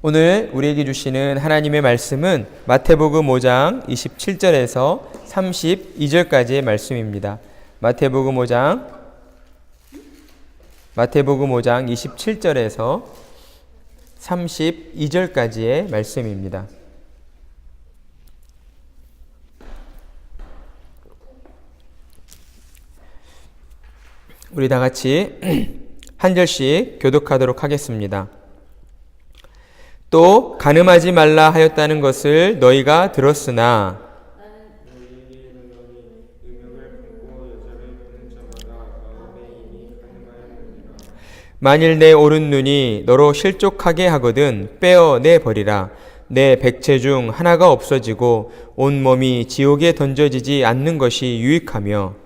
오늘 우리에게 주시는 하나님의 말씀은 마태복음 5장 27절에서 32절까지의 말씀입니다. 마태복음 5장 27절에서 32절까지의 말씀입니다. 우리 다 같이 한 절씩 교독하도록 하겠습니다. 또 간음하지 말라 하였다는 것을 너희가 들었으나 만일 내 오른 눈이 너로 실족하게 하거든 빼어내 버리라. 내 백체 중 하나가 없어지고 온 몸이 지옥에 던져지지 않는 것이 유익하며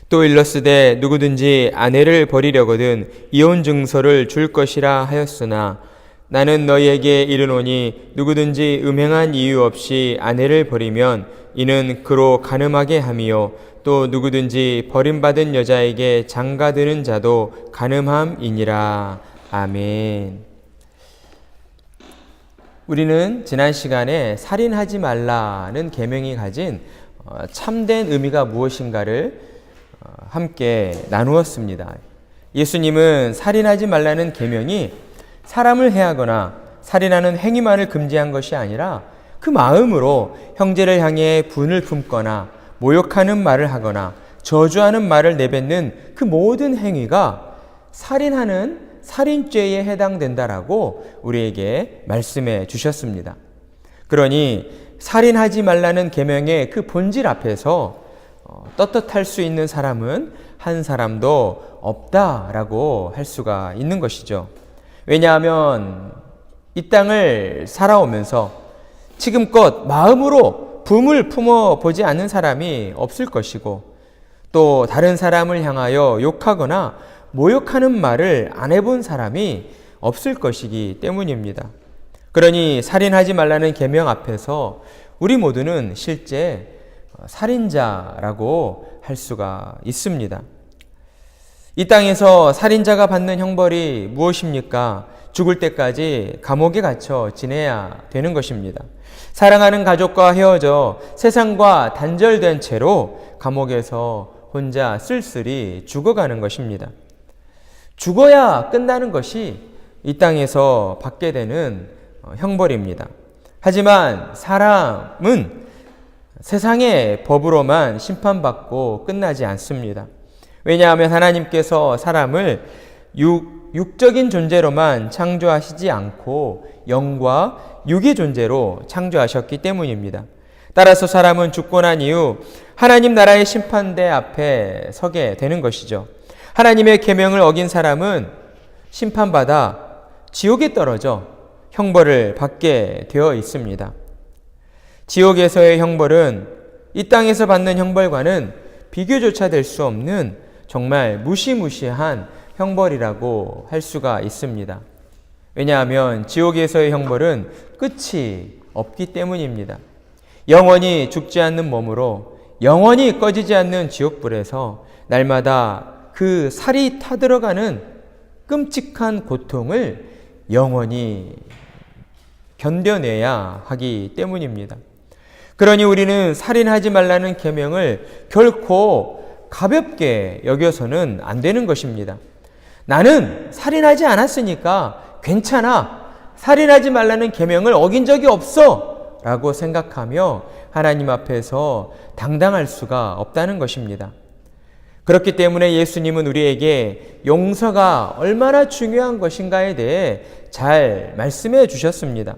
또 일렀으되 누구든지 아내를 버리려거든 이혼 증서를 줄 것이라 하였으나 나는 너희에게 이르노니 누구든지 음행한 이유 없이 아내를 버리면 이는 그로 간음하게 함이요 또 누구든지 버림받은 여자에게 장가드는 자도 간음함이니라. 아멘. 우리는 지난 시간에 살인하지 말라는 계명이 가진 참된 의미가 무엇인가를 함께 나누었습니다. 예수님은 살인하지 말라는 계명이 사람을 해하거나 살인하는 행위만을 금지한 것이 아니라 그 마음으로 형제를 향해 분을 품거나 모욕하는 말을 하거나 저주하는 말을 내뱉는 그 모든 행위가 살인하는 살인죄에 해당된다라고 우리에게 말씀해 주셨습니다. 그러니 살인하지 말라는 계명의 그 본질 앞에서 떳떳할 수 있는 사람은 한 사람도 없다라고 할 수가 있는 것이죠. 왜냐하면 이 땅을 살아오면서 지금껏 마음으로 분을 품어보지 않는 사람이 없을 것이고 또 다른 사람을 향하여 욕하거나 모욕하는 말을 안 해본 사람이 없을 것이기 때문입니다. 그러니 살인하지 말라는 계명 앞에서 우리 모두는 실제 살인자라고 할 수가 있습니다. 이 땅에서 살인자가 받는 형벌이 무엇입니까? 죽을 때까지 감옥에 갇혀 지내야 되는 것입니다. 사랑하는 가족과 헤어져 세상과 단절된 채로 감옥에서 혼자 쓸쓸히 죽어가는 것입니다. 죽어야 끝나는 것이 이 땅에서 받게 되는 형벌입니다. 하지만 사람은 세상의 법으로만 심판받고 끝나지 않습니다. 왜냐하면 하나님께서 사람을 육적인 존재로만 창조하시지 않고 영과 육의 존재로 창조하셨기 때문입니다. 따라서 사람은 죽고 난 이후 하나님 나라의 심판대 앞에 서게 되는 것이죠. 하나님의 계명을 어긴 사람은 심판받아 지옥에 떨어져 형벌을 받게 되어 있습니다. 지옥에서의 형벌은 이 땅에서 받는 형벌과는 비교조차 될 수 없는 정말 무시무시한 형벌이라고 할 수가 있습니다. 왜냐하면 지옥에서의 형벌은 끝이 없기 때문입니다. 영원히 죽지 않는 몸으로 영원히 꺼지지 않는 지옥불에서 날마다 그 살이 타들어가는 끔찍한 고통을 영원히 견뎌내야 하기 때문입니다. 그러니 우리는 살인하지 말라는 계명을 결코 가볍게 여겨서는 안 되는 것입니다. 나는 살인하지 않았으니까 괜찮아. 살인하지 말라는 계명을 어긴 적이 없어. 라고 생각하며 하나님 앞에서 당당할 수가 없다는 것입니다. 그렇기 때문에 예수님은 우리에게 용서가 얼마나 중요한 것인가에 대해 잘 말씀해 주셨습니다.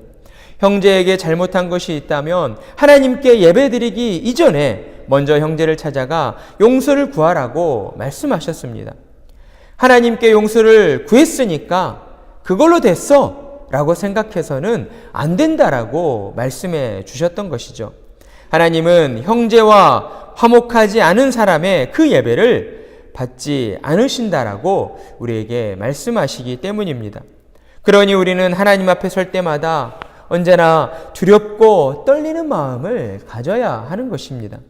형제에게 잘못한 것이 있다면 하나님께 예배드리기 이전에 먼저 형제를 찾아가 용서를 구하라고 말씀하셨습니다. 하나님께 용서를 구했으니까 그걸로 됐어 라고 생각해서는 안 된다라고 말씀해 주셨던 것이죠. 하나님은 형제와 화목하지 않은 사람의 그 예배를 받지 않으신다라고 우리에게 말씀하시기 때문입니다. 그러니 우리는 하나님 앞에 설 때마다 언제나 두렵고 떨리는 마음을 가져야 하는 것입니다.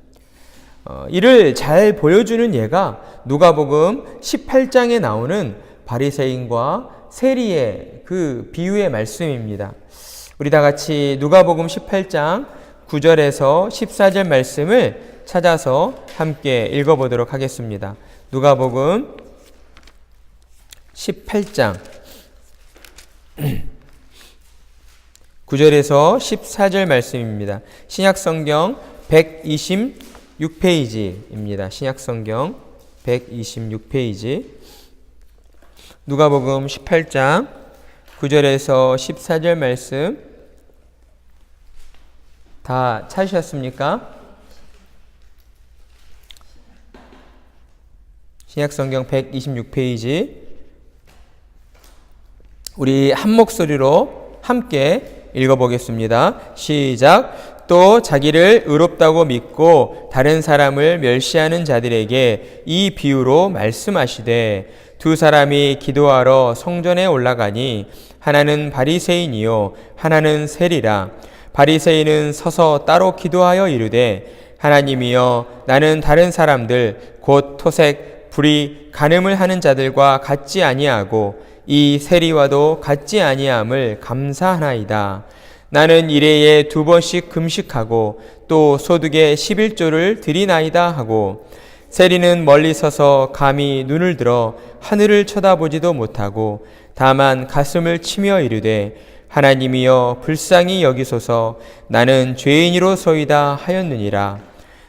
이를 잘 보여주는 예가 누가복음 18장에 나오는 바리새인과 세리의 그 비유의 말씀입니다. 우리 다 같이 누가복음 18장 9절에서 14절 말씀을 찾아서 함께 읽어보도록 하겠습니다. 누가복음 18장 9절에서 14절 말씀입니다. 신약성경 126페이지입니다. 신약성경 126페이지 누가복음 18장 9절에서 14절 말씀 다 찾으셨습니까? 신약성경 126페이지 우리 한 목소리로 함께 읽어보겠습니다. 시작. 또 자기를 의롭다고 믿고 다른 사람을 멸시하는 자들에게 이 비유로 말씀하시되 두 사람이 기도하러 성전에 올라가니 하나는 바리새인이요 하나는 세리라. 바리새인은 서서 따로 기도하여 이르되 하나님이여 나는 다른 사람들 곧 토색, 불의, 간음을 하는 자들과 같지 아니하고 이 세리와도 같지 아니함을 감사하나이다. 나는 일해에 2번씩 금식하고 또 소득의 11조를 드리나이다 하고 세리는 멀리 서서 감히 눈을 들어 하늘을 쳐다보지도 못하고 다만 가슴을 치며 이르되 하나님이여 불쌍히 여기소서 나는 죄인이로소이다 하였느니라.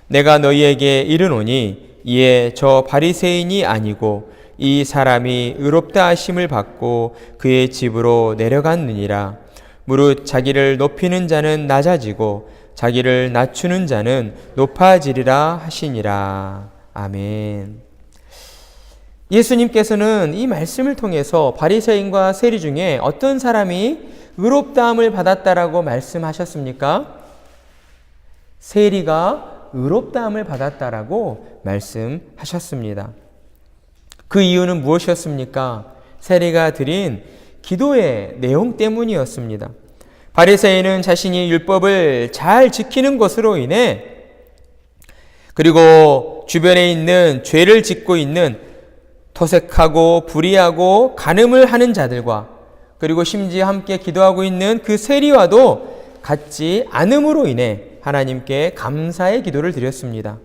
내가 너희에게 이르노니 이에 저 바리새인이 아니고 이 사람이 의롭다 하심을 받고 그의 집으로 내려갔느니라. 무릇 자기를 높이는 자는 낮아지고 자기를 낮추는 자는 높아지리라 하시니라. 아멘. 예수님께서는 이 말씀을 통해서 바리새인과 세리 중에 어떤 사람이 의롭다함을 받았다라고 말씀하셨습니까? 세리가 의롭다함을 받았다라고 말씀하셨습니다. 그 이유는 무엇이었습니까? 세리가 드린 기도의 내용 때문이었습니다. 바리새인은 자신이 율법을 잘 지키는 것으로 인해 그리고 주변에 있는 죄를 짓고 있는 토색하고 불의하고 간음을 하는 자들과 그리고 심지어 함께 기도하고 있는 그 세리와도 같지 않음으로 인해 하나님께 감사의 기도를 드렸습니다.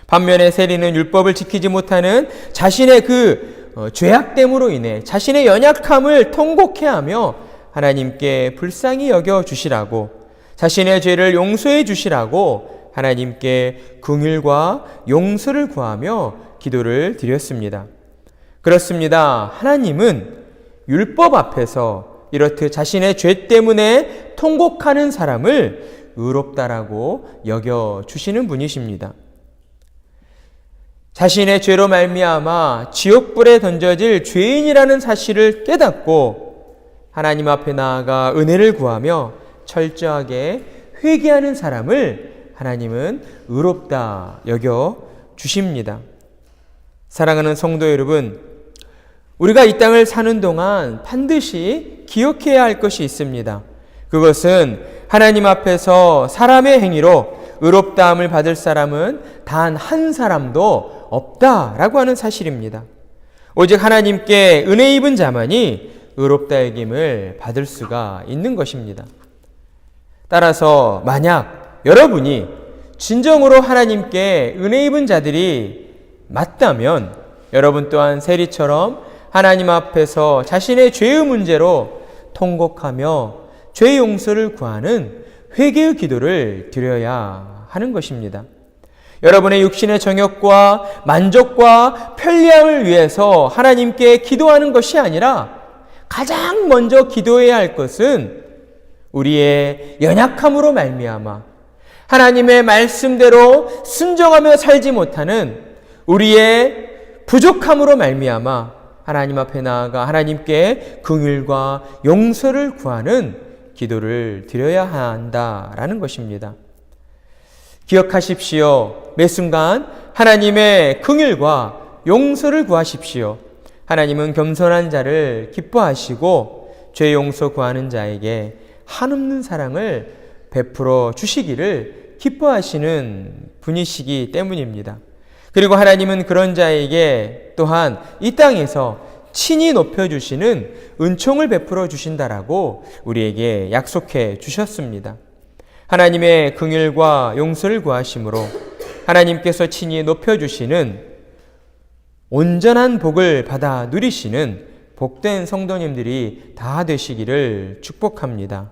반면에 세리는 율법을 지키지 못하는 자신의 그 죄악됨으로 인해 자신의 연약함을 통곡해하며 하나님께 불쌍히 여겨주시라고 자신의 죄를 용서해 주시라고 하나님께 긍휼과 용서를 구하며 기도를 드렸습니다. 그렇습니다. 하나님은 율법 앞에서 이렇듯 자신의 죄 때문에 통곡하는 사람을 의롭다라고 여겨주시는 분이십니다. 자신의 죄로 말미암아 지옥불에 던져질 죄인이라는 사실을 깨닫고 하나님 앞에 나아가 은혜를 구하며 철저하게 회개하는 사람을 하나님은 의롭다 여겨주십니다. 사랑하는 성도 여러분, 우리가 이 땅을 사는 동안 반드시 기억해야 할 것이 있습니다. 그것은 하나님 앞에서 사람의 행위로 의롭다함을 받을 사람은 단 한 사람도 없다라고 하는 사실입니다. 오직 하나님께 은혜 입은 자만이 의롭다 여김을 받을 수가 있는 것입니다. 따라서 만약 여러분이 진정으로 하나님께 은혜 입은 자들이 맞다면 여러분 또한 세리처럼 하나님 앞에서 자신의 죄의 문제로 통곡하며 죄 용서를 구하는 회개의 기도를 드려야 하는 것입니다. 여러분의 육신의 정욕과 만족과 편리함을 위해서 하나님께 기도하는 것이 아니라 가장 먼저 기도해야 할 것은 우리의 연약함으로 말미암아 하나님의 말씀대로 순종하며 살지 못하는 우리의 부족함으로 말미암아 하나님 앞에 나아가 하나님께 긍휼과 용서를 구하는 기도를 드려야 한다라는 것입니다. 기억하십시오. 매 순간 하나님의 긍휼과 용서를 구하십시오. 하나님은 겸손한 자를 기뻐하시고 죄 용서 구하는 자에게 한없는 사랑을 베풀어 주시기를 기뻐하시는 분이시기 때문입니다. 그리고 하나님은 그런 자에게 또한 이 땅에서 친히 높여주시는 은총을 베풀어 주신다라고 우리에게 약속해 주셨습니다. 하나님의 긍휼과 용서를 구하심으로 하나님께서 친히 높여주시는 온전한 복을 받아 누리시는 복된 성도님들이 다 되시기를 축복합니다.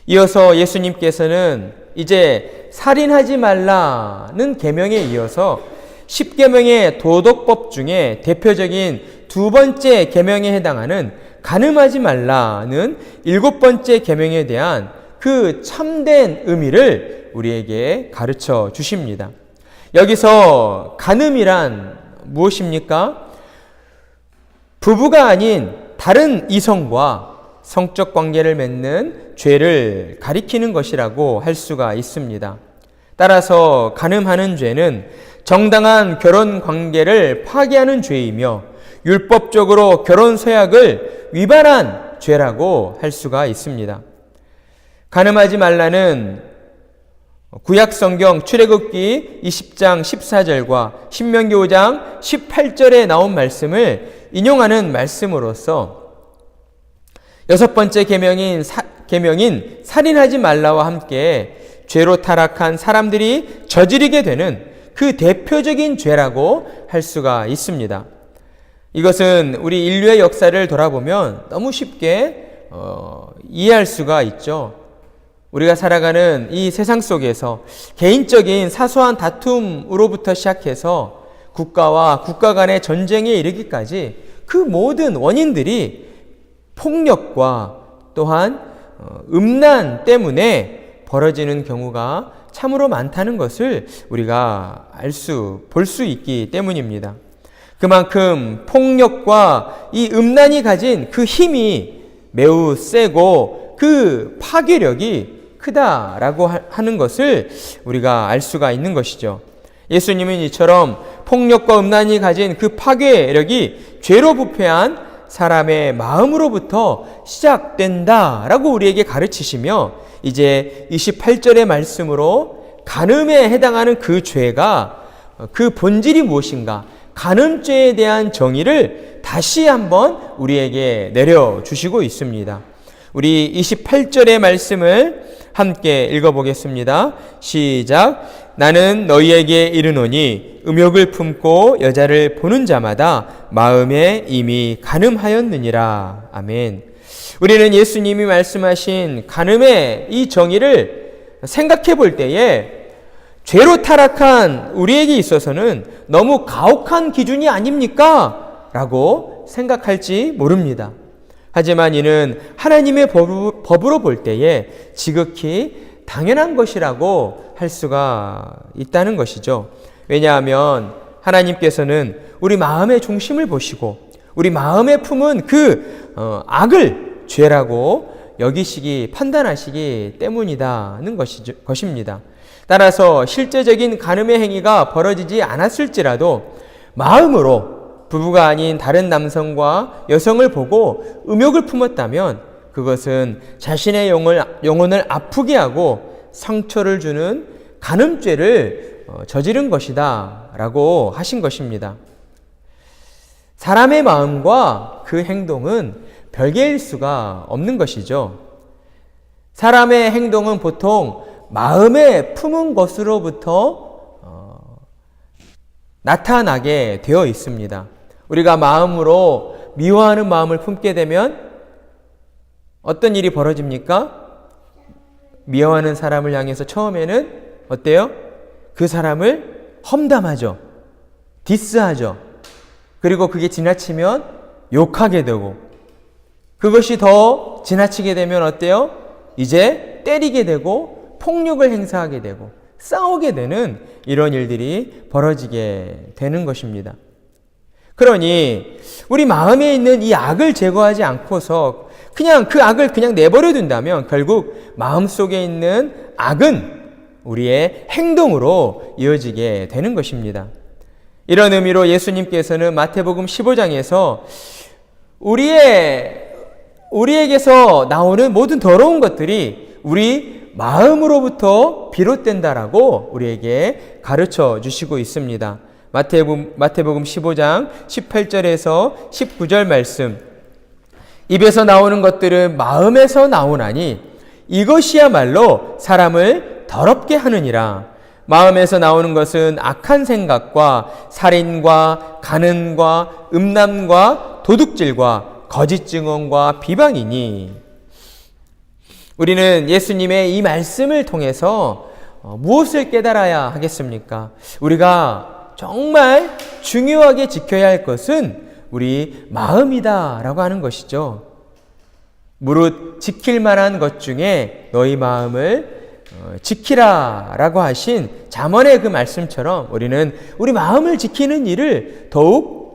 이어서 예수님께서는 이제 살인하지 말라는 계명에 이어서 10계명의 도덕법 중에 대표적인 두 번째 계명에 해당하는 간음하지 말라는 7번째 계명에 대한 그 참된 의미를 우리에게 가르쳐 주십니다. 여기서 간음이란 무엇입니까? 부부가 아닌 다른 이성과 성적 관계를 맺는 죄를 가리키는 것이라고 할 수가 있습니다. 따라서 간음하는 죄는 정당한 결혼 관계를 파괴하는 죄이며 율법적으로 결혼 서약을 위반한 죄라고 할 수가 있습니다. 간음하지 말라는 구약성경 출애굽기 20장 14절과 신명기 5장 18절에 나온 말씀을 인용하는 말씀으로서 여섯 번째 계명인 살인하지 말라와 함께 죄로 타락한 사람들이 저지르게 되는 그 대표적인 죄라고 할 수가 있습니다. 이것은 우리 인류의 역사를 돌아보면 너무 쉽게 이해할 수가 있죠. 우리가 살아가는 이 세상 속에서 개인적인 사소한 다툼으로부터 시작해서 국가와 국가 간의 전쟁에 이르기까지 그 모든 원인들이 폭력과 또한 음란 때문에 벌어지는 경우가 참으로 많다는 것을 우리가 볼 수 있기 때문입니다. 그만큼 폭력과 이 음란이 가진 그 힘이 매우 세고 그 파괴력이 크다라고 하는 것을 우리가 알 수가 있는 것이죠. 예수님은 이처럼 폭력과 음란이 가진 그 파괴력이 죄로 부패한 사람의 마음으로부터 시작된다라고 우리에게 가르치시며 이제 28절의 말씀으로 간음에 해당하는 그 죄가 그 본질이 무엇인가, 간음죄에 대한 정의를 다시 한번 우리에게 내려주시고 있습니다. 우리 28절의 말씀을 함께 읽어보겠습니다. 시작. 나는 너희에게 이르노니 음욕을 품고 여자를 보는 자마다 마음에 이미 간음하였느니라. 아멘. 우리는 예수님이 말씀하신 간음의 이 정의를 생각해 볼 때에 죄로 타락한 우리에게 있어서는 너무 가혹한 기준이 아닙니까? 라고 생각할지 모릅니다. 하지만 이는 하나님의 법으로 볼 때에 지극히 당연한 것이라고 할 수가 있다는 것이죠. 왜냐하면 하나님께서는 우리 마음의 중심을 보시고 우리 마음에 품은 그 악을 죄라고 여기시기, 판단하시기 때문이라는 것입니다. 따라서 실제적인 간음의 행위가 벌어지지 않았을지라도 마음으로 부부가 아닌 다른 남성과 여성을 보고 음욕을 품었다면 그것은 자신의 영혼을 아프게 하고 상처를 주는 간음죄를 저지른 것이다 라고 하신 것입니다. 사람의 마음과 그 행동은 별개일 수가 없는 것이죠. 사람의 행동은 보통 마음에 품은 것으로부터 나타나게 되어 있습니다. 우리가 마음으로 미워하는 마음을 품게 되면 어떤 일이 벌어집니까? 미워하는 사람을 향해서 처음에는 어때요? 그 사람을 험담하죠. 디스하죠. 그리고 그게 지나치면 욕하게 되고, 그것이 더 지나치게 되면 어때요? 이제 때리게 되고 폭력을 행사하게 되고 싸우게 되는 이런 일들이 벌어지게 되는 것입니다. 그러니 우리 마음에 있는 이 악을 제거하지 않고서 그냥 그 악을 그냥 내버려 둔다면 결국 마음속에 있는 악은 우리의 행동으로 이어지게 되는 것입니다. 이런 의미로 예수님께서는 마태복음 15장에서 우리의 우리에게서 나오는 모든 더러운 것들이 우리 마음으로부터 비롯된다라고 우리에게 가르쳐 주시고 있습니다. 마태복음 15장 18절에서 19절 말씀. 입에서 나오는 것들은 마음에서 나오나니 이것이야말로 사람을 더럽게 하느니라. 마음에서 나오는 것은 악한 생각과 살인과 간음과 음란과 도둑질과 거짓 증언과 비방이니. 우리는 예수님의 이 말씀을 통해서 무엇을 깨달아야 하겠습니까? 우리가 정말 중요하게 지켜야 할 것은 우리 마음이다라고 하는 것이죠. 무릇 지킬 만한 것 중에 너희 마음을 지키라라고 하신 잠언의 그 말씀처럼 우리는 우리 마음을 지키는 일을 더욱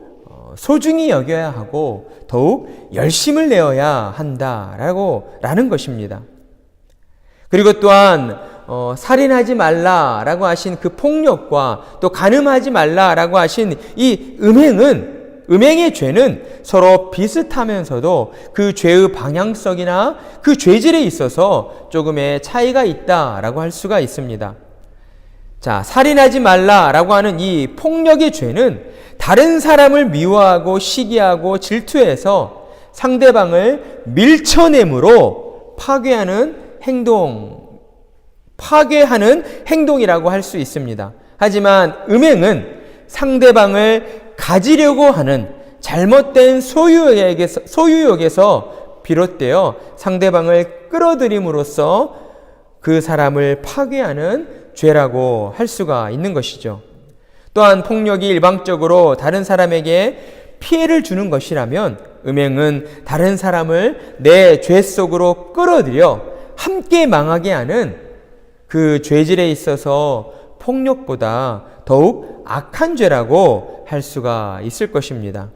소중히 여겨야 하고 더욱 열심을 내어야 한다라는 것입니다. 그리고 또한 살인하지 말라라고 하신 그 폭력과 또 간음하지 말라라고 하신 이 음행의 죄는 서로 비슷하면서도 그 죄의 방향성이나 그 죄질에 있어서 조금의 차이가 있다라고 할 수가 있습니다. 자, 살인하지 말라라고 하는 이 폭력의 죄는 다른 사람을 미워하고 시기하고 질투해서 상대방을 밀쳐냄으로 파괴하는 행동이라고 할 수 있습니다. 하지만 음행은 상대방을 가지려고 하는 잘못된 소유욕에서 비롯되어 상대방을 끌어들임으로써 그 사람을 파괴하는 죄라고 할 수가 있는 것이죠. 또한 폭력이 일방적으로 다른 사람에게 피해를 주는 것이라면 음행은 다른 사람을 내 죄 속으로 끌어들여 함께 망하게 하는 그 죄질에 있어서 폭력보다 더욱 악한 죄라고 할 수가 있을 것입니다.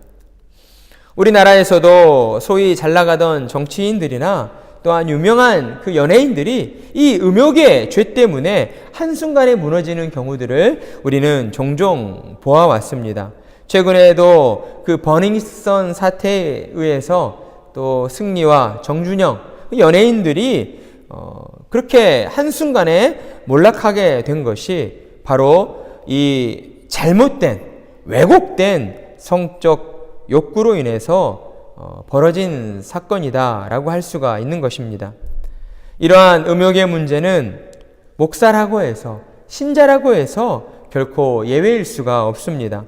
우리나라에서도 소위 잘 나가던 정치인들이나 또한 유명한 그 연예인들이 이 음욕의 죄 때문에 한순간에 무너지는 경우들을 우리는 종종 보아왔습니다. 최근에도 그 버닝썬 사태에 의해서 또 승리와 정준영 연예인들이 그렇게 한순간에 몰락하게 된 것이 바로 이 잘못된 왜곡된 성적 욕구로 인해서 벌어진 사건이다라고 할 수가 있는 것입니다. 이러한 음욕의 문제는 목사라고 해서 신자라고 해서 결코 예외일 수가 없습니다.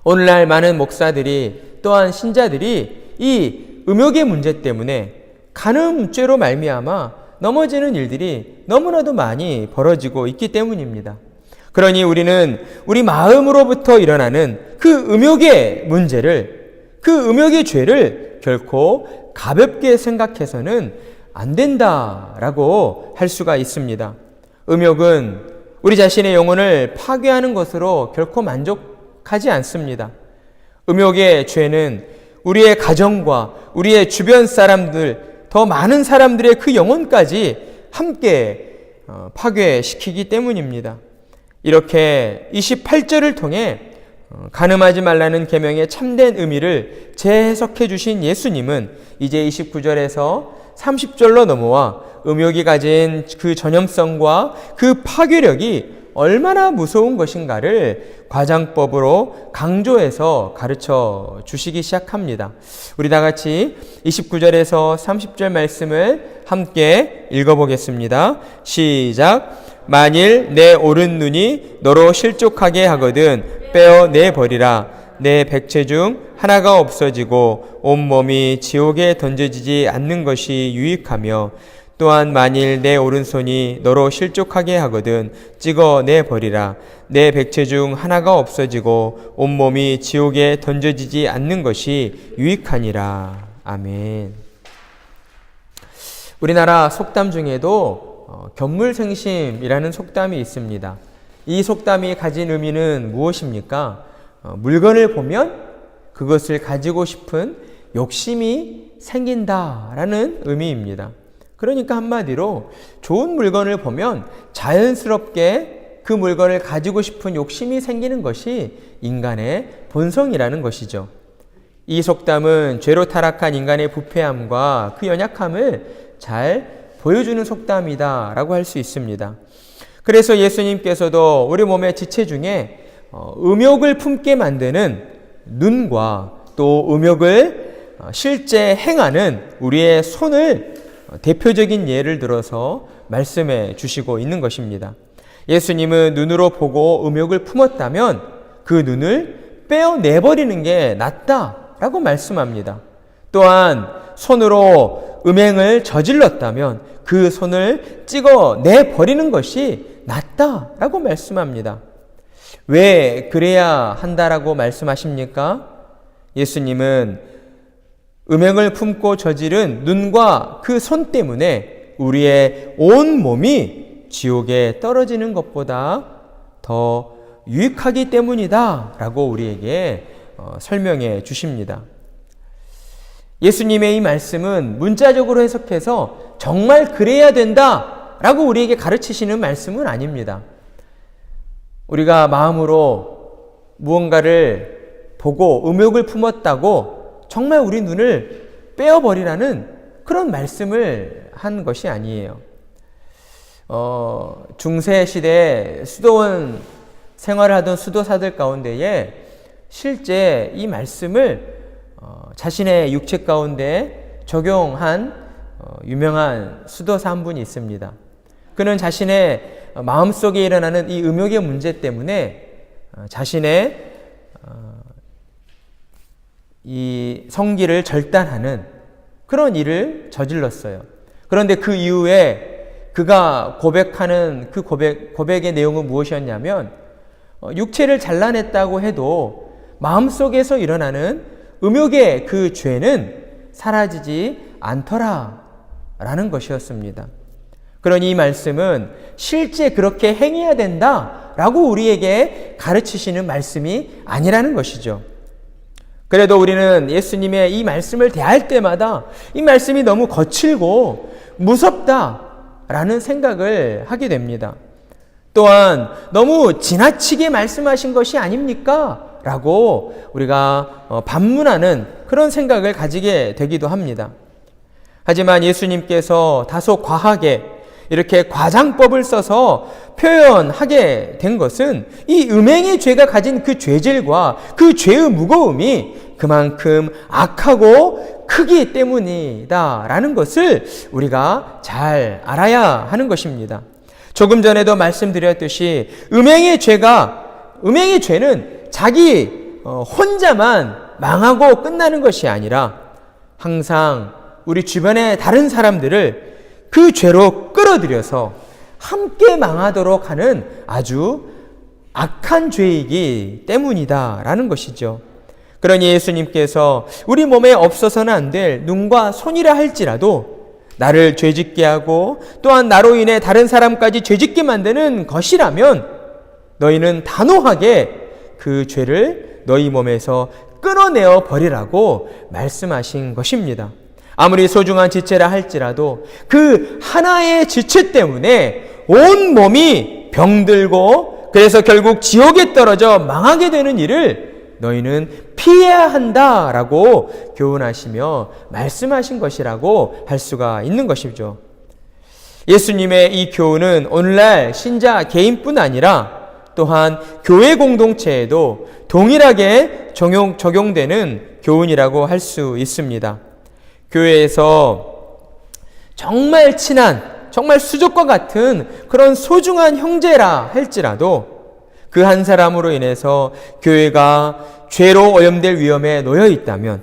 오늘날 많은 목사들이 또한 신자들이 이 음욕의 문제 때문에 간음죄로 말미암아 넘어지는 일들이 너무나도 많이 벌어지고 있기 때문입니다. 그러니 우리는 우리 마음으로부터 일어나는 그 음욕의 문제를, 그 음욕의 죄를 결코 가볍게 생각해서는 안 된다라고 할 수가 있습니다. 음욕은 우리 자신의 영혼을 파괴하는 것으로 결코 만족하지 않습니다. 음욕의 죄는 우리의 가정과 우리의 주변 사람들, 더 많은 사람들의 그 영혼까지 함께 파괴시키기 때문입니다. 이렇게 28절을 통해 간음하지 말라는 계명의 참된 의미를 재해석해 주신 예수님은 이제 29절에서 30절로 넘어와 음욕이 가진 그 전염성과 그 파괴력이 얼마나 무서운 것인가를 과장법으로 강조해서 가르쳐 주시기 시작합니다. 우리 다 같이 29절에서 30절 말씀을 함께 읽어보겠습니다. 시작. 만일 내 오른 눈이 너로 실족하게 하거든 빼어 버리라. 내 백체 중 하나가 없어지고 온몸이 지옥에 던져지지 않는 것이 유익하며 또한 만일 내 오른손이 너로 실족하게 하거든 찍어내버리라. 내 백체 중 하나가 없어지고 온몸이 지옥에 던져지지 않는 것이 유익하니라. 아멘. 우리나라 속담 중에도 견물생심이라는 속담이 있습니다. 이 속담이 가진 의미는 무엇입니까? 물건을 보면 그것을 가지고 싶은 욕심이 생긴다라는 의미입니다. 그러니까 한마디로 좋은 물건을 보면 자연스럽게 그 물건을 가지고 싶은 욕심이 생기는 것이 인간의 본성이라는 것이죠. 이 속담은 죄로 타락한 인간의 부패함과 그 연약함을 잘 보여주는 속담이다 라고 할 수 있습니다. 그래서 예수님께서도 우리 몸의 지체 중에 음욕을 품게 만드는 눈과 또 음욕을 실제 행하는 우리의 손을 대표적인 예를 들어서 말씀해 주시고 있는 것입니다. 예수님은 눈으로 보고 음욕을 품었다면 그 눈을 빼어내버리는 게 낫다라고 말씀합니다. 또한 손으로 음행을 저질렀다면 그 손을 찍어내버리는 것이 낫다라고 말씀합니다. 왜 그래야 한다라고 말씀하십니까? 예수님은 음행을 품고 저지른 눈과 그 손 때문에 우리의 온 몸이 지옥에 떨어지는 것보다 더 유익하기 때문이다 라고 우리에게 설명해 주십니다. 예수님의 이 말씀은 문자적으로 해석해서 정말 그래야 된다 라고 우리에게 가르치시는 말씀은 아닙니다. 우리가 마음으로 무언가를 보고 음욕을 품었다고 정말 우리 눈을 빼어버리라는 그런 말씀을 한 것이 아니에요. 중세 시대에 수도원 생활을 하던 수도사들 가운데에 실제 이 말씀을 자신의 육체 가운데 적용한 유명한 수도사 한 분이 있습니다. 그는 자신의 마음속에 일어나는 이 음욕의 문제 때문에 자신의 이 성기를 절단하는 그런 일을 저질렀어요. 그런데 그 이후에 그가 고백하는 그 고백의 내용은 무엇이었냐면 육체를 잘라냈다고 해도 마음속에서 일어나는 음욕의 그 죄는 사라지지 않더라라는 것이었습니다. 그러니 이 말씀은 실제 그렇게 행해야 된다라고 우리에게 가르치시는 말씀이 아니라는 것이죠. 그래도 우리는 예수님의 이 말씀을 대할 때마다 이 말씀이 너무 거칠고 무섭다라는 생각을 하게 됩니다. 또한 너무 지나치게 말씀하신 것이 아닙니까? 라고 우리가 반문하는 그런 생각을 가지게 되기도 합니다. 하지만 예수님께서 다소 과하게 이렇게 과장법을 써서 표현하게 된 것은 이 음행의 죄가 가진 그 죄질과 그 죄의 무거움이 그만큼 악하고 크기 때문이다라는 것을 우리가 잘 알아야 하는 것입니다. 조금 전에도 말씀드렸듯이 음행의 죄는 자기 혼자만 망하고 끝나는 것이 아니라 항상 우리 주변의 다른 사람들을 그 죄로 끌어들여서 함께 망하도록 하는 아주 악한 죄이기 때문이다라는 것이죠. 그러니 예수님께서 우리 몸에 없어서는 안 될 눈과 손이라 할지라도 나를 죄짓게 하고 또한 나로 인해 다른 사람까지 죄짓게 만드는 것이라면 너희는 단호하게 그 죄를 너희 몸에서 끊어내어 버리라고 말씀하신 것입니다. 아무리 소중한 지체라 할지라도 그 하나의 지체 때문에 온 몸이 병들고 그래서 결국 지옥에 떨어져 망하게 되는 일을 너희는 피해야 한다라고 교훈하시며 말씀하신 것이라고 할 수가 있는 것이죠. 예수님의 이 교훈은 오늘날 신자 개인뿐 아니라 또한 교회 공동체에도 동일하게 적용되는 교훈이라고 할 수 있습니다. 교회에서 정말 친한, 정말 수족과 같은 그런 소중한 형제라 할지라도 그 한 사람으로 인해서 교회가 죄로 오염될 위험에 놓여 있다면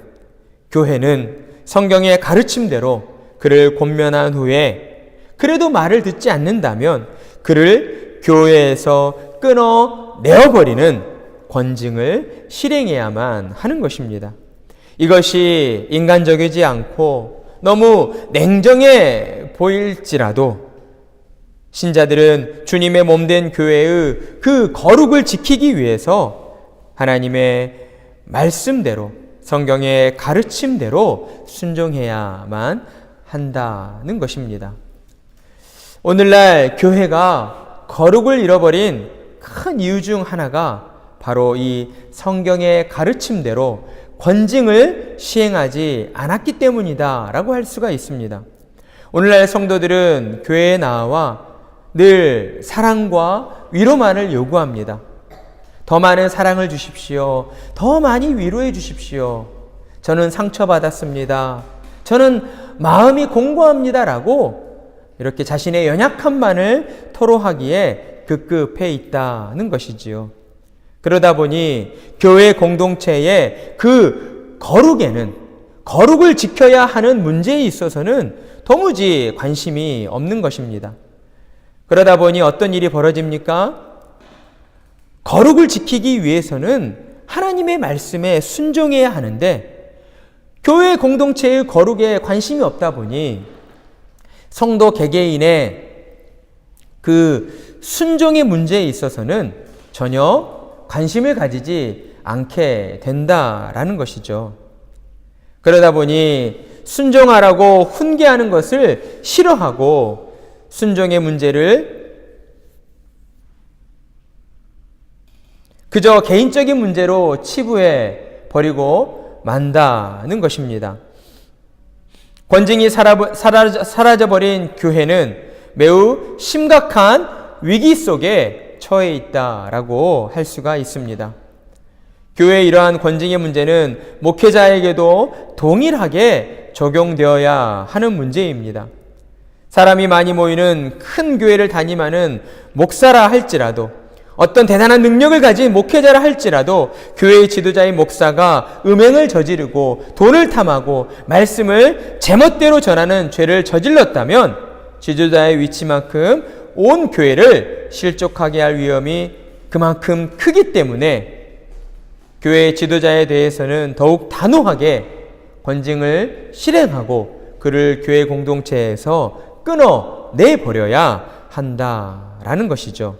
교회는 성경의 가르침대로 그를 권면한 후에 그래도 말을 듣지 않는다면 그를 교회에서 끊어내어버리는 권징을 실행해야만 하는 것입니다. 이것이 인간적이지 않고 너무 냉정해 보일지라도 신자들은 주님의 몸된 교회의 그 거룩을 지키기 위해서 하나님의 말씀대로 성경의 가르침대로 순종해야만 한다는 것입니다. 오늘날 교회가 거룩을 잃어버린 큰 이유 중 하나가 바로 이 성경의 가르침대로 권징을 시행하지 않았기 때문이다 라고 할 수가 있습니다. 오늘날 성도들은 교회에 나와 늘 사랑과 위로만을 요구합니다. 더 많은 사랑을 주십시오. 더 많이 위로해 주십시오. 저는 상처받았습니다. 저는 마음이 공고합니다 라고 이렇게 자신의 연약함만을 토로하기에 급급해 있다는 것이지요. 그러다 보니 교회 공동체의 그 거룩을 지켜야 하는 문제에 있어서는 도무지 관심이 없는 것입니다. 그러다 보니 어떤 일이 벌어집니까? 거룩을 지키기 위해서는 하나님의 말씀에 순종해야 하는데 교회 공동체의 거룩에 관심이 없다 보니 성도 개개인의 그 순종의 문제에 있어서는 전혀 관심을 가지지 않게 된다라는 것이죠. 그러다 보니 순종하라고 훈계하는 것을 싫어하고 순종의 문제를 그저 개인적인 문제로 치부해 버리고 만다는 것입니다. 권징이 사라져버린 교회는 매우 심각한 위기 속에 처해 있다라고 할 수가 있습니다. 교회의 이러한 권징의 문제는 목회자에게도 동일하게 적용되어야 하는 문제입니다. 사람이 많이 모이는 큰 교회를 담임하는 목사라 할지라도 어떤 대단한 능력을 가진 목회자라 할지라도 교회의 지도자인 목사가 음행을 저지르고 돈을 탐하고 말씀을 제멋대로 전하는 죄를 저질렀다면 지도자의 위치만큼 온 교회를 실족하게 할 위험이 그만큼 크기 때문에 교회의 지도자에 대해서는 더욱 단호하게 권징을 실행하고 그를 교회 공동체에서 끊어내버려야 한다라는 것이죠.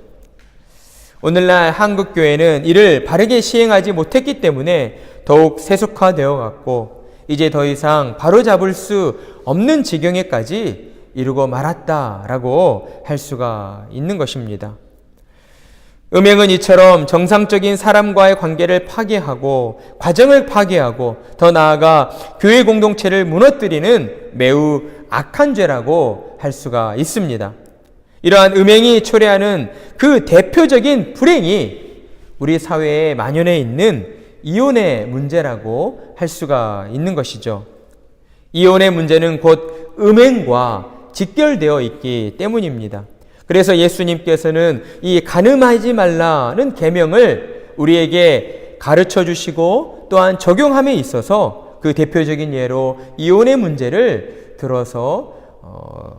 오늘날 한국 교회는 이를 바르게 시행하지 못했기 때문에 더욱 세속화되어 갔고 이제 더 이상 바로잡을 수 없는 지경에까지 이르고 말았다라고 할 수가 있는 것입니다. 음행은 이처럼 정상적인 사람과의 관계를 파괴하고 과정을 파괴하고 더 나아가 교회 공동체를 무너뜨리는 매우 악한 죄라고 할 수가 있습니다. 이러한 음행이 초래하는 그 대표적인 불행이 우리 사회에 만연해 있는 이혼의 문제라고 할 수가 있는 것이죠. 이혼의 문제는 곧 음행과 직결되어 있기 때문입니다. 그래서 예수님께서는 이 간음하지 말라는 계명을 우리에게 가르쳐 주시고 또한 적용함에 있어서 그 대표적인 예로 이혼의 문제를 들어서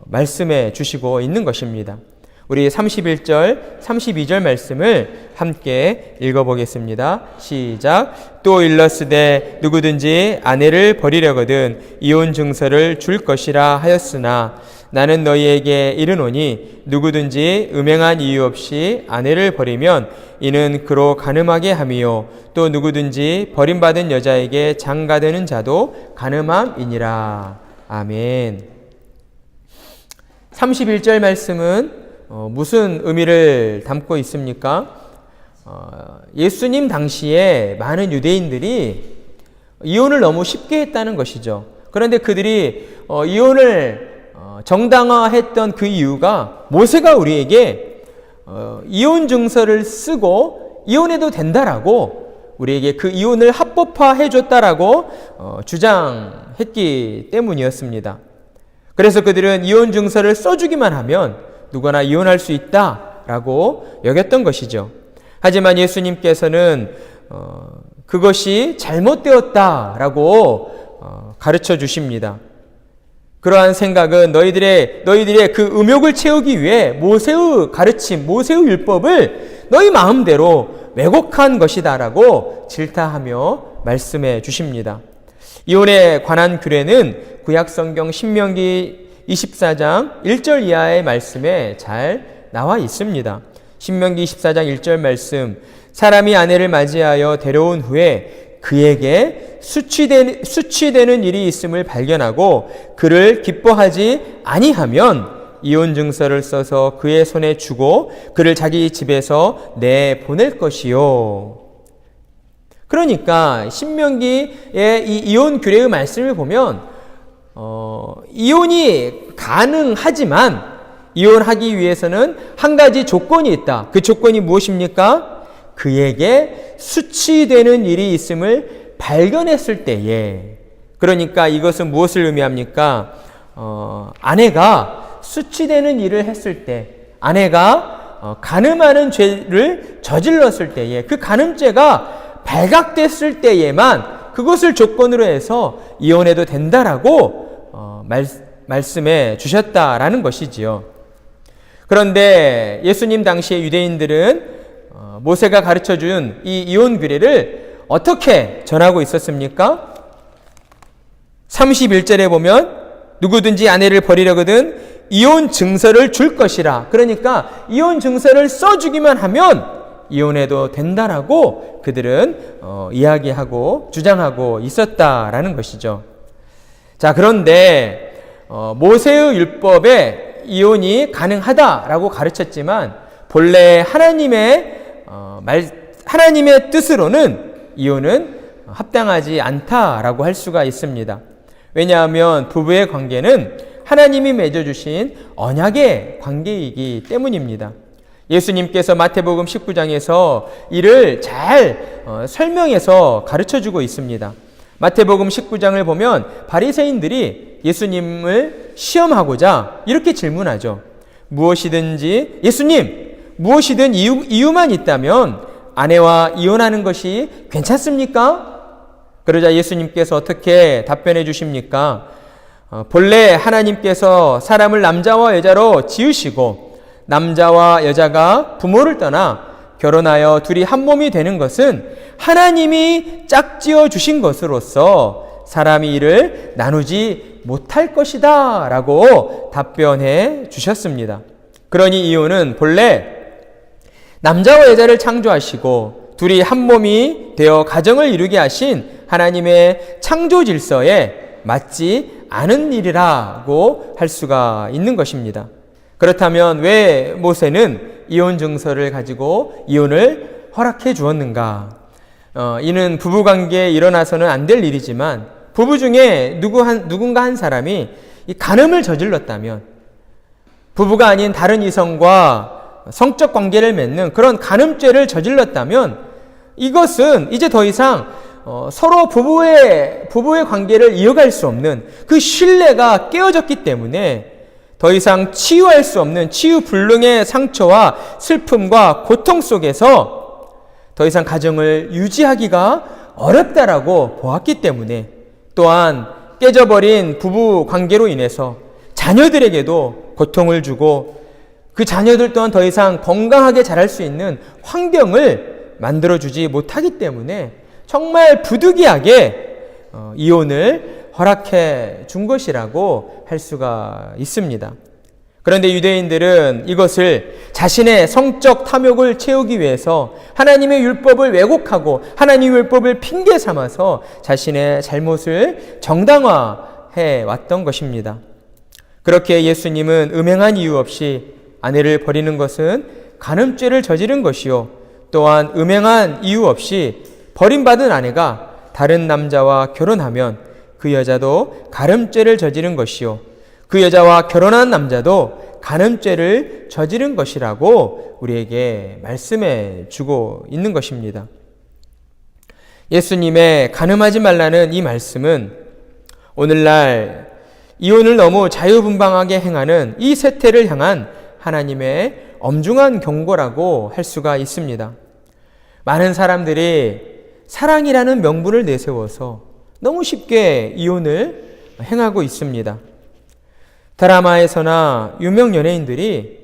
말씀해 주시고 있는 것입니다. 우리 31절, 32절 말씀을 함께 읽어보겠습니다. 시작. 또 일렀으되 누구든지 아내를 버리려거든 이혼 증서를 줄 것이라 하였으나 나는 너희에게 이르노니 누구든지 음행한 이유 없이 아내를 버리면 이는 그로 간음하게 함이요 또 누구든지 버림받은 여자에게 장가드는 자도 간음함이니라. 아멘. 31절 말씀은 무슨 의미를 담고 있습니까? 예수님 당시에 많은 유대인들이 이혼을 너무 쉽게 했다는 것이죠. 그런데 그들이 이혼을 정당화했던 그 이유가 모세가 우리에게 이혼 증서를 쓰고 이혼해도 된다라고 우리에게 그 이혼을 합법화해 줬다라고 주장했기 때문이었습니다. 그래서 그들은 이혼 증서를 써주기만 하면 누구나 이혼할 수 있다라고 여겼던 것이죠. 하지만 예수님께서는 그것이 잘못되었다라고 가르쳐 주십니다. 그러한 생각은 너희들의 그 음욕을 채우기 위해 모세의 가르침, 모세의 율법을 너희 마음대로 왜곡한 것이다라고 질타하며 말씀해 주십니다. 이혼에 관한 규례는 구약성경 신명기 24장 1절 이하의 말씀에 잘 나와 있습니다. 신명기 24장 1절 말씀, 사람이 아내를 맞이하여 데려온 후에 그에게 수치되는 일이 있음을 발견하고 그를 기뻐하지 아니하면 이혼 증서를 써서 그의 손에 주고 그를 자기 집에서 내보낼 것이요. 그러니까 신명기의 이 이혼 규례의 말씀을 보면 이혼이 가능하지만 이혼하기 위해서는 한 가지 조건이 있다. 그 조건이 무엇입니까? 그에게 수치되는 일이 있음을 발견했을 때에, 그러니까 이것은 무엇을 의미합니까? 아내가 수치되는 일을 했을 때, 아내가 간음하는 죄를 저질렀을 때에, 그 간음죄가 발각됐을 때에만 그것을 조건으로 해서 이혼해도 된다라고 말씀해 주셨다라는 것이지요. 그런데 예수님 당시의 유대인들은 모세가 가르쳐준 이 이혼 규례를 어떻게 전하고 있었습니까? 31절에 보면 누구든지 아내를 버리려거든 이혼 증서를 줄 것이라. 그러니까 이혼 증서를 써주기만 하면 이혼해도 된다라고 그들은 이야기하고 주장하고 있었다라는 것이죠. 자, 그런데 모세의 율법에 이혼이 가능하다라고 가르쳤지만 본래 하나님의 뜻으로는 이혼은 합당하지 않다라고 할 수가 있습니다. 왜냐하면 부부의 관계는 하나님이 맺어주신 언약의 관계이기 때문입니다. 예수님께서 마태복음 19장에서 이를 잘 설명해서 가르쳐주고 있습니다. 마태복음 19장을 보면 바리새인들이 예수님을 시험하고자 이렇게 질문하죠. 예수님, 무엇이든 이유만 있다면 아내와 이혼하는 것이 괜찮습니까? 그러자 예수님께서 어떻게 답변해 주십니까? 본래 하나님께서 사람을 남자와 여자로 지으시고 남자와 여자가 부모를 떠나 결혼하여 둘이 한 몸이 되는 것은 하나님이 짝지어 주신 것으로서 사람이 이를 나누지 못할 것이다 라고 답변해 주셨습니다. 그러니 이혼은 본래 남자와 여자를 창조하시고 둘이 한 몸이 되어 가정을 이루게 하신 하나님의 창조 질서에 맞지 않은 일이라고 할 수가 있는 것입니다. 그렇다면 왜 모세는 이혼 증서를 가지고 이혼을 허락해 주었는가? 이는 부부관계에 일어나서는 안 될 일이지만 부부 중에 누군가 한 사람이 이 간음을 저질렀다면, 부부가 아닌 다른 이성과 성적 관계를 맺는 그런 간음죄를 저질렀다면 이것은 이제 더 이상 서로 부부의 관계를 이어갈 수 없는 그 신뢰가 깨어졌기 때문에 더 이상 치유할 수 없는 치유불능의 상처와 슬픔과 고통 속에서 더 이상 가정을 유지하기가 어렵다라고 보았기 때문에, 또한 깨져버린 부부 관계로 인해서 자녀들에게도 고통을 주고 그 자녀들 또한 더 이상 건강하게 자랄 수 있는 환경을 만들어주지 못하기 때문에 정말 부득이하게 이혼을 허락해 준 것이라고 할 수가 있습니다. 그런데 유대인들은 이것을 자신의 성적 탐욕을 채우기 위해서 하나님의 율법을 왜곡하고 하나님의 율법을 핑계 삼아서 자신의 잘못을 정당화해 왔던 것입니다. 그렇게 예수님은 음행한 이유 없이 아내를 버리는 것은 간음죄를 저지른 것이요, 또한 음행한 이유 없이 버림받은 아내가 다른 남자와 결혼하면 그 여자도 간음죄를 저지른 것이요, 그 여자와 결혼한 남자도 간음죄를 저지른 것이라고 우리에게 말씀해 주고 있는 것입니다. 예수님의 간음하지 말라는 이 말씀은 오늘날 이혼을 너무 자유분방하게 행하는 이 세태를 향한 하나님의 엄중한 경고라고 할 수가 있습니다. 많은 사람들이 사랑이라는 명분을 내세워서 너무 쉽게 이혼을 행하고 있습니다. 드라마에서나 유명 연예인들이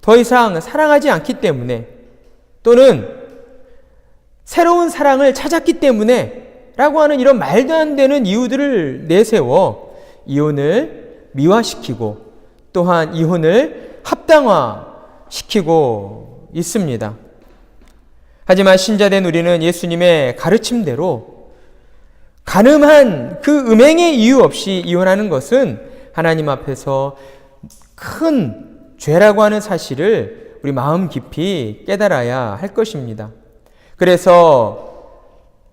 더 이상 사랑하지 않기 때문에, 또는 새로운 사랑을 찾았기 때문에 라고 하는 이런 말도 안 되는 이유들을 내세워 이혼을 미화시키고 또한 이혼을 합당화시키고 있습니다. 하지만 신자된 우리는 예수님의 가르침대로 간음한 그 음행의 이유 없이 이혼하는 것은 하나님 앞에서 큰 죄라고 하는 사실을 우리 마음 깊이 깨달아야 할 것입니다. 그래서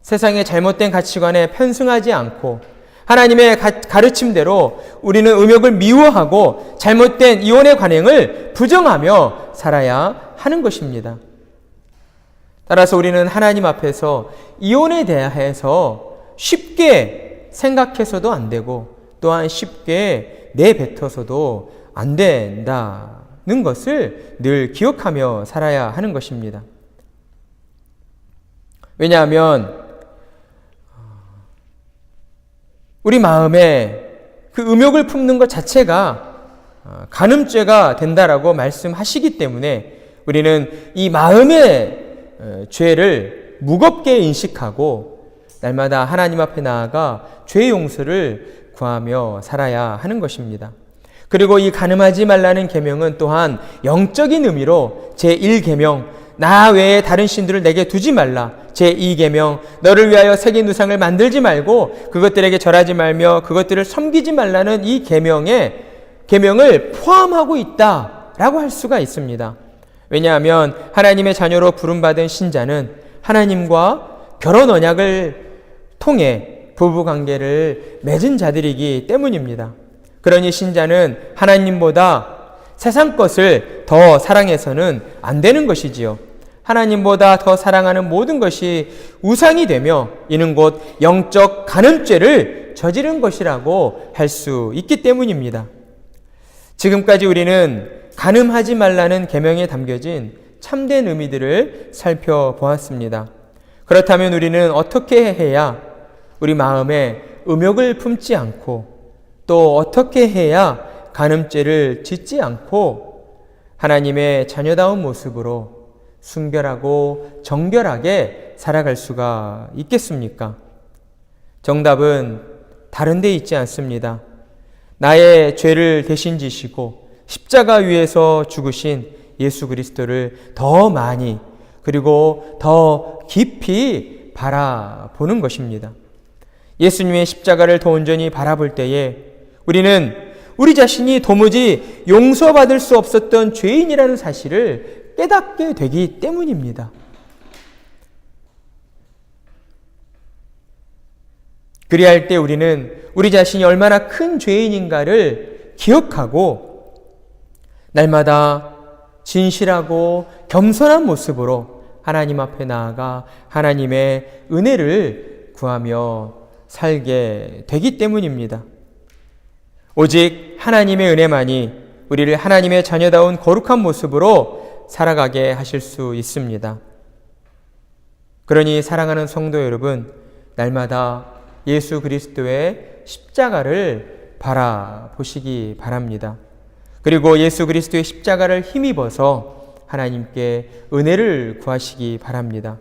세상의 잘못된 가치관에 편승하지 않고 하나님의 가르침대로 우리는 음욕을 미워하고 잘못된 이혼의 관행을 부정하며 살아야 하는 것입니다. 따라서 우리는 하나님 앞에서 이혼에 대해서 쉽게 생각해서도 안 되고 또한 쉽게 내뱉어서도 안 된다는 것을 늘 기억하며 살아야 하는 것입니다. 왜냐하면 우리 마음에 그 음욕을 품는 것 자체가 간음죄가 된다라고 말씀하시기 때문에 우리는 이 마음의 죄를 무겁게 인식하고 날마다 하나님 앞에 나아가 죄 용서를 구하며 살아야 하는 것입니다. 그리고 이 간음하지 말라는 계명은 또한 영적인 의미로 제1계명 나 외에 다른 신들을 내게 두지 말라, 제2계명 너를 위하여 새긴 우상을 만들지 말고 그것들에게 절하지 말며 그것들을 섬기지 말라는 이 계명을 포함하고 있다라고 할 수가 있습니다. 왜냐하면 하나님의 자녀로 부름받은 신자는 하나님과 결혼 언약을 통해 부부관계를 맺은 자들이기 때문입니다. 그러니 신자는 하나님보다 세상 것을 더 사랑해서는 안 되는 것이지요. 하나님보다 더 사랑하는 모든 것이 우상이 되며 이는 곧 영적 간음죄를 저지른 것이라고 할 수 있기 때문입니다. 지금까지 우리는 간음하지 말라는 계명에 담겨진 참된 의미들을 살펴보았습니다. 그렇다면 우리는 어떻게 해야 우리 마음에 음욕을 품지 않고 또 어떻게 해야 간음죄를 짓지 않고 하나님의 자녀다운 모습으로 순결하고 정결하게 살아갈 수가 있겠습니까? 정답은 다른 데 있지 않습니다. 나의 죄를 대신 지시고 십자가 위에서 죽으신 예수 그리스도를 더 많이 그리고 더 깊이 바라보는 것입니다. 예수님의 십자가를 더 온전히 바라볼 때에 우리는 우리 자신이 도무지 용서받을 수 없었던 죄인이라는 사실을 깨닫게 되기 때문입니다. 그리할 때 우리는 우리 자신이 얼마나 큰 죄인인가를 기억하고 날마다 진실하고 겸손한 모습으로 하나님 앞에 나아가 하나님의 은혜를 구하며 살게 되기 때문입니다. 오직 하나님의 은혜만이 우리를 하나님의 자녀다운 거룩한 모습으로 살아가게 하실 수 있습니다. 그러니 사랑하는 성도 여러분, 날마다 예수 그리스도의 십자가를 바라보시기 바랍니다. 그리고 예수 그리스도의 십자가를 힘입어서 하나님께 은혜를 구하시기 바랍니다.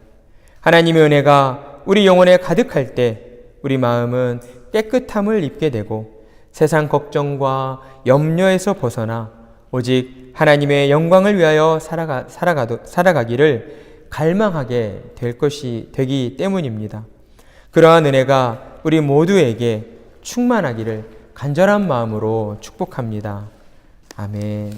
하나님의 은혜가 우리 영혼에 가득할 때 우리 마음은 깨끗함을 입게 되고 세상 걱정과 염려에서 벗어나 오직 하나님의 영광을 위하여 살아가기를 갈망하게 되기 때문입니다. 그러한 은혜가 우리 모두에게 충만하기를 간절한 마음으로 축복합니다. 아멘.